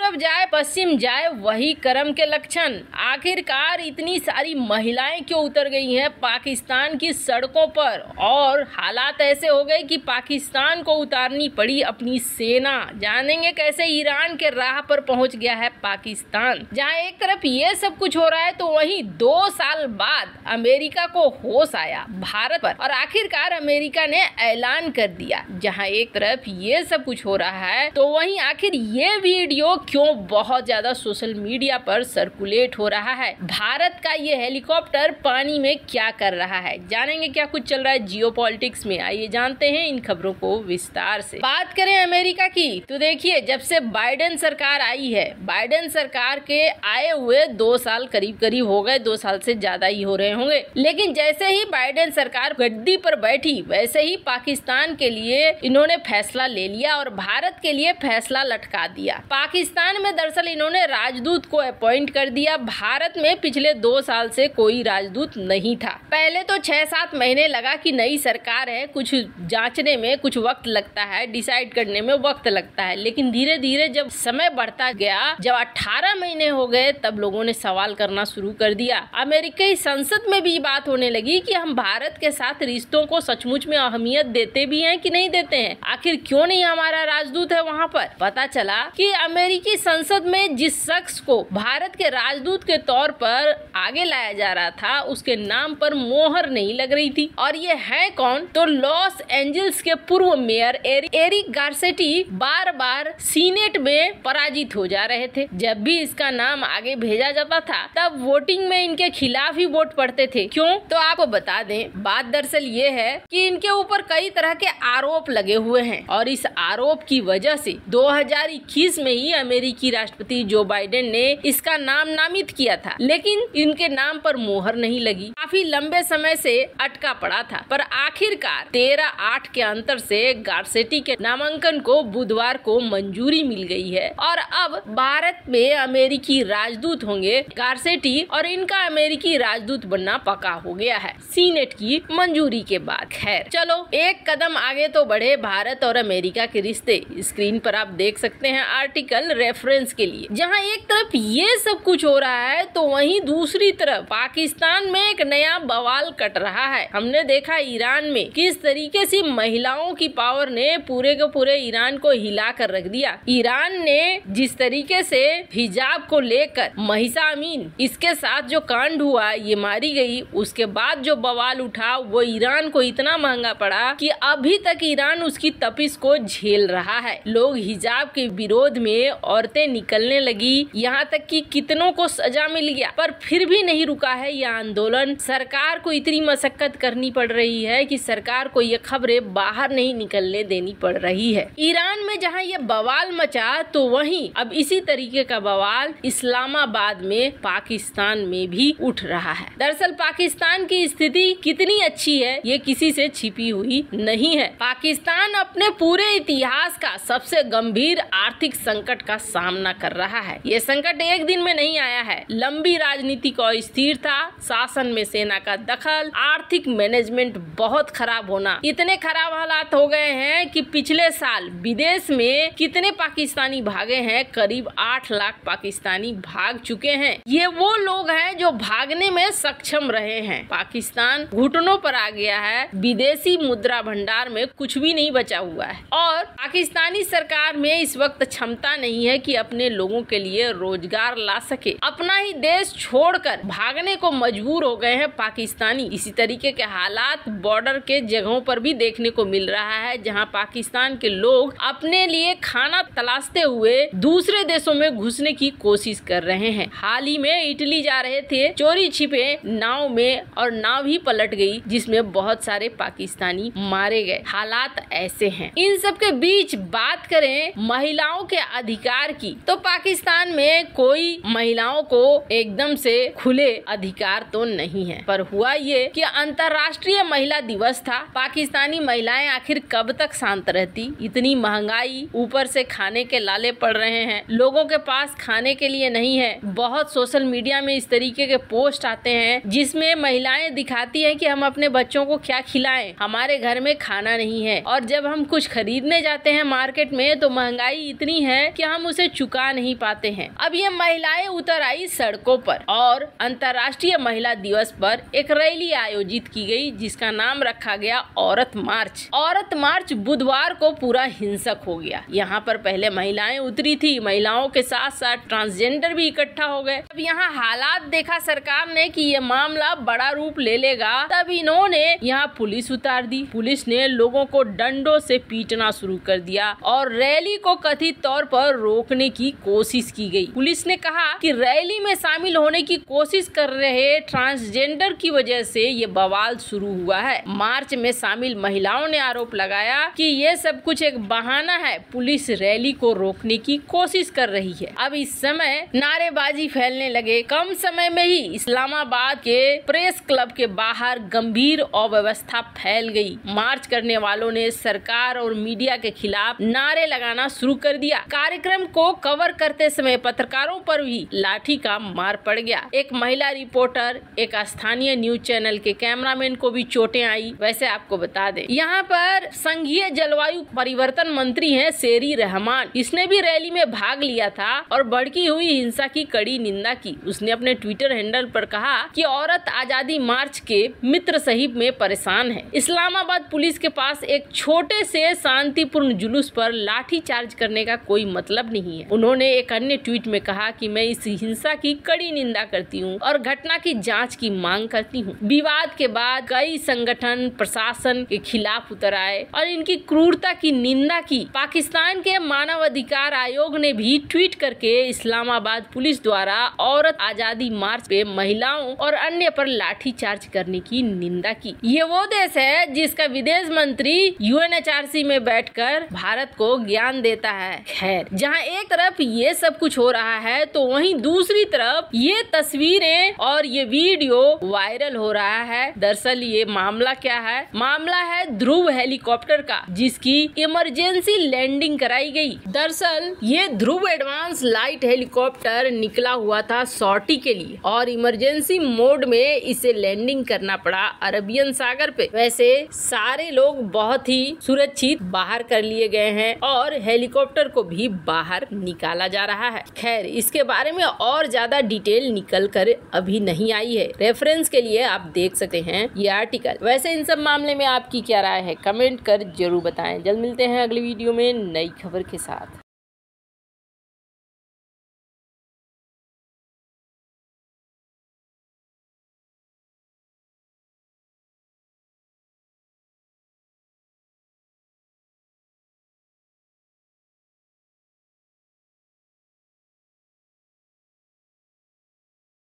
पूरब जाए पश्चिम जाए वही कर्म के लक्षण। आखिरकार इतनी सारी महिलाएं क्यों उतर गई हैं पाकिस्तान की सड़कों पर, और हालात ऐसे हो गए कि पाकिस्तान को उतारनी पड़ी अपनी सेना। जानेंगे कैसे ईरान के राह पर पहुंच गया है पाकिस्तान। जहां एक तरफ ये सब कुछ हो रहा है तो वहीं 2 साल बाद अमेरिका को होश आया भारत पर, और आखिरकार अमेरिका ने ऐलान कर दिया। जहां एक तरफ ये सब कुछ हो रहा है तो वहीं आखिर ये वीडियो क्यों बहुत ज्यादा सोशल मीडिया पर सर्कुलेट हो रहा है। भारत का ये हेलीकॉप्टर पानी में क्या कर रहा है, जानेंगे क्या कुछ चल रहा है जियोपॉलिटिक्स में। आइए जानते हैं इन खबरों को विस्तार से। बात करें अमेरिका की तो देखिए, जब से बाइडेन सरकार आई है, बाइडेन सरकार के आए हुए 2 साल करीब हो गए, 2 साल से ज्यादा ही हो रहे होंगे। लेकिन जैसे ही बाइडेन सरकार गद्दी पर बैठी वैसे ही पाकिस्तान के लिए इन्होंने फैसला ले लिया और भारत के लिए फैसला लटका दिया। पाकिस्तान में दरअसल इन्होंने राजदूत को अपॉइंट कर दिया। भारत में पिछले 2 साल से कोई राजदूत नहीं था। पहले तो 6-7 महीने लगा कि नई सरकार है, कुछ जांचने में कुछ वक्त लगता है, डिसाइड करने में वक्त लगता है। लेकिन धीरे धीरे जब समय बढ़ता गया, जब 18 महीने हो गए, तब लोगों ने सवाल करना शुरू कर दिया। अमेरिकी संसद में भी बात होने लगी कि हम भारत के साथ रिश्तों को सचमुच में अहमियत देते भी हैं कि नहीं देते हैं, आखिर क्यों नहीं हमारा राजदूत है वहाँ पर। पता चला कि अमेरिकी संसद में जिस शख्स को भारत के राजदूत के तौर पर आगे लाया जा रहा था उसके नाम पर मोहर नहीं लग रही थी। और ये है कौन, तो लॉस एंजल्स के पूर्व मेयर एरिक गारसेटी बार बार सीनेट में पराजित हो जा रहे थे। जब भी इसका नाम आगे भेजा जाता था तब वोटिंग में इनके खिलाफ ही वोट पड़ते थे। क्यों, तो आपको बता दें, बात दरअसल ये है कि इनके ऊपर कई तरह के आरोप लगे हुए हैं और इस आरोप की वजह से 2021 में ही अमेरिकी राष्ट्रपति जो बाइडेन ने इसका नाम नामित किया था, लेकिन इनके नाम पर मोहर नहीं लगी। काफी लंबे समय से अटका पड़ा था, पर आखिरकार 13-8 के अंतर से गारसेटी के नामांकन को बुधवार को मंजूरी मिल गई है और अब भारत में अमेरिकी राजदूत होंगे गारसेटी, और इनका अमेरिकी राजदूत बनना पक्का हो गया है सीनेट की मंजूरी के बाद। खैर चलो, एक कदम आगे तो बढ़े भारत और अमेरिका के रिश्ते। स्क्रीन पर आप देख सकते हैं आर्टिकल रेफरेंस के लिए। जहां एक तरफ ये सब कुछ हो रहा है तो वहीं दूसरी तरफ पाकिस्तान में एक नया बवाल कट रहा है। हमने देखा ईरान में किस तरीके से महिलाओं की पावर ने पूरे के पूरे ईरान को हिला कर रख दिया। ईरान ने जिस तरीके से हिजाब को लेकर महिसा अमीन इसके साथ जो कांड हुआ, ये मारी गई, उसके बाद जो बवाल उठा वो ईरान को इतना महंगा पड़ा कि अभी तक ईरान उसकी तपिश को झेल रहा है। लोग हिजाब के विरोध में औरतें निकलने लगी, यहाँ तक कि कितनों को सजा मिल गया, पर फिर भी नहीं रुका है यह आंदोलन। सरकार को इतनी मशक्कत करनी पड़ रही है कि सरकार को ये खबरें बाहर नहीं निकलने देनी पड़ रही है। ईरान में जहाँ ये बवाल मचा तो वहीं अब इसी तरीके का बवाल इस्लामाबाद में पाकिस्तान में भी उठ रहा है। दरअसल पाकिस्तान की स्थिति कितनी अच्छी है ये किसी से छिपी हुई नहीं है। पाकिस्तान अपने पूरे इतिहास का सबसे गंभीर आर्थिक संकट का सामना कर रहा है। ये संकट एक दिन में नहीं आया है, लंबी राजनीतिक अस्थिरता, शासन में सेना का दखल, आर्थिक मैनेजमेंट बहुत खराब होना, इतने खराब हालात हो गए हैं कि पिछले साल विदेश में कितने पाकिस्तानी भागे हैं, करीब 8 लाख पाकिस्तानी भाग चुके हैं। ये वो लोग हैं जो भागने में सक्षम रहे हैं। पाकिस्तान घुटनों पर आ गया है, विदेशी मुद्रा भंडार में कुछ भी नहीं बचा हुआ है और पाकिस्तानी सरकार में इस वक्त क्षमता नहीं है कि अपने लोगों के लिए रोजगार ला सके। अपना ही देश छोड़कर भागने को मजबूर हो गए हैं पाकिस्तानी। इसी तरीके के हालात बॉर्डर के जगहों पर भी देखने को मिल रहा है, जहां पाकिस्तान के लोग अपने लिए खाना तलाशते हुए दूसरे देशों में घुसने की कोशिश कर रहे हैं। हाल ही में इटली जा रहे थे चोरी छिपे नाव में और नाव ही पलट गई, जिसमें बहुत सारे पाकिस्तानी मारे गए। हालात ऐसे हैं। इन सब के बीच बात करें महिलाओं के अधिकार की, तो पाकिस्तान में कोई महिलाओं को एकदम से खुले अधिकार तो नहीं है, पर हुआ ये कि अंतर्राष्ट्रीय महिला दिवस था। पाकिस्तानी महिलाएं आखिर कब तक शांत रहती? इतनी महंगाई, ऊपर से खाने के लाले पड़ रहे हैं, लोगों के पास खाने के लिए नहीं है। बहुत सोशल मीडिया में इस तरीके के पोस्ट आते हैं जिसमें महिलाएं दिखाती हैं कि हम अपने बच्चों को क्या खिलाएं, हमारे घर में खाना नहीं है। और जब हम कुछ खरीदने जाते हैं मार्केट में तो महंगाई इतनी है कि हम उस उसे चुका नहीं पाते हैं। अब ये महिलाएं उतर आई सड़कों पर और अंतर्राष्ट्रीय महिला दिवस पर एक रैली आयोजित की गई जिसका नाम रखा गया औरत मार्च। औरत मार्च बुधवार को पूरा हिंसक हो गया। यहाँ पर पहले महिलाएं उतरी थी, महिलाओं के साथ साथ ट्रांसजेंडर भी इकट्ठा हो गए। अब यहाँ हालात देखा सरकार ने कि ये मामला बड़ा रूप ले लेगा, तब इन्होंने यहाँ पुलिस उतार दी। पुलिस ने लोगों को डंडों से पीटना शुरू कर दिया और रैली को कथित तौर पर रोकने की कोशिश की गई। पुलिस ने कहा कि रैली में शामिल होने की कोशिश कर रहे ट्रांसजेंडर की वजह से ये बवाल शुरू हुआ है। मार्च में शामिल महिलाओं ने आरोप लगाया कि ये सब कुछ एक बहाना है, पुलिस रैली को रोकने की कोशिश कर रही है। अब इस समय नारेबाजी फैलने लगे। कम समय में ही इस्लामाबाद के प्रेस क्लब के बाहर गंभीर अव्यवस्था फैल गई। मार्च करने वालों ने सरकार और मीडिया के खिलाफ नारे लगाना शुरू कर दिया। कार्यक्रम को कवर करते समय पत्रकारों पर भी लाठी का मार पड़ गया। एक महिला रिपोर्टर, एक स्थानीय न्यूज चैनल के कैमरामैन को भी चोटें आई। वैसे आपको बता दें, यहाँ पर संघीय जलवायु परिवर्तन मंत्री हैं शेरी रहमान, इसने भी रैली में भाग लिया था और भड़की हुई हिंसा की कड़ी निंदा की। उसने अपने ट्विटर हैंडल पर कहा कि औरत आजादी मार्च के मित्र साहिब में परेशान है। इस्लामाबाद पुलिस के पास एक छोटे से शांतिपूर्ण जुलूस पर लाठी चार्ज करने का कोई मतलब नहीं है। उन्होंने एक अन्य ट्वीट में कहा कि मैं इस हिंसा की कड़ी निंदा करती हूं और घटना की जांच की मांग करती हूं। विवाद के बाद कई संगठन प्रशासन के खिलाफ उतर आए और इनकी क्रूरता की निंदा की। पाकिस्तान के मानवाधिकार आयोग ने भी ट्वीट करके इस्लामाबाद पुलिस द्वारा औरत आजादी मार्च पे महिलाओं और अन्य पर लाठी चार्ज करने की निंदा की। ये वो देश है जिसका विदेश मंत्री UNHRC में बैठकर भारत को ज्ञान देता है। खैर, जहां एक तरफ ये सब कुछ हो रहा है तो वहीं दूसरी तरफ ये तस्वीरें और ये वीडियो वायरल हो रहा है। दरअसल ये मामला क्या है? मामला है ध्रुव हेलीकॉप्टर का, जिसकी इमरजेंसी लैंडिंग कराई गई। दरअसल ये ध्रुव एडवांस लाइट हेलीकॉप्टर निकला हुआ था सॉर्टी के लिए और इमरजेंसी मोड में इसे लैंडिंग करना पड़ा अरबियन सागर पे। वैसे सारे लोग बहुत ही सुरक्षित बाहर कर लिए गए हैं और हेलीकॉप्टर को भी बाहर निकाला जा रहा है। खैर, इसके बारे में और ज्यादा डिटेल निकल कर अभी नहीं आई है। रेफरेंस के लिए आप देख सकते हैं ये आर्टिकल। वैसे इन सब मामले में आपकी क्या राय है, कमेंट कर जरूर बताएं। जल्द मिलते हैं अगली वीडियो में नई खबर के साथ।